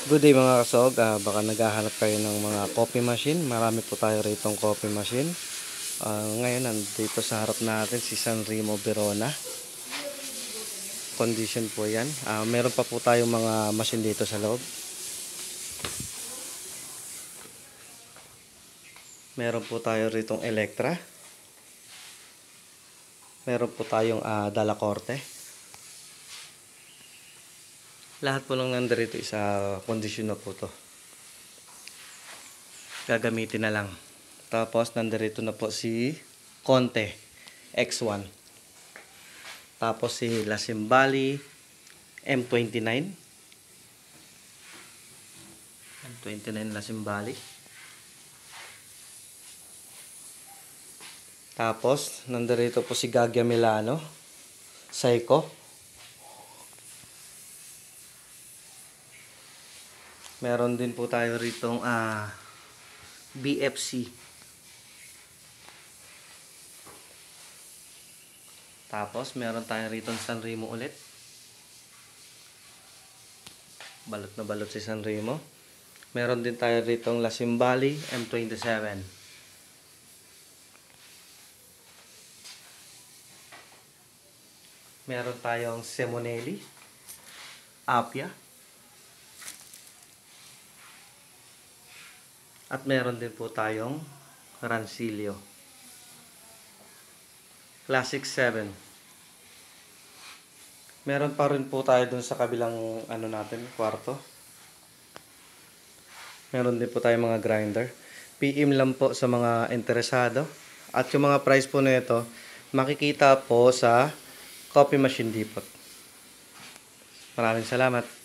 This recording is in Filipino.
Good day mga kasog, baka naghahanap kayo ng mga coffee machine. Marami po tayo rito coffee machine. Ngayon nandito sa harap natin si Sanremo Verona. Condition po yan. Meron pa po tayong mga machine dito sa loob. Meron po tayo rito Electra. Meron po tayong Dalla Corte. Lahat po lang nandito isa kondisyon na po to. Gagamitin na lang. Tapos nandito na po si Conte X1. Tapos si Lasimbali M29. M29 Lasimbali. Tapos nandito po si Gaggia Milano Seiko. Meron din po tayo ritong BFC. Tapos meron tayo ritong Sanremo ulit. Balot na balot si Sanremo. Meron din tayo ritong Lasimbali M27. Meron tayong Semonelli Apia. At meron din po tayong Rancilio Classic 7. Meron pa rin po tayo dun sa kabilang kwarto. Meron din po tayong mga grinder. PM lang po sa mga interesado. At yung mga price po nito makikita po sa Coffee Machine Depot. Maraming salamat.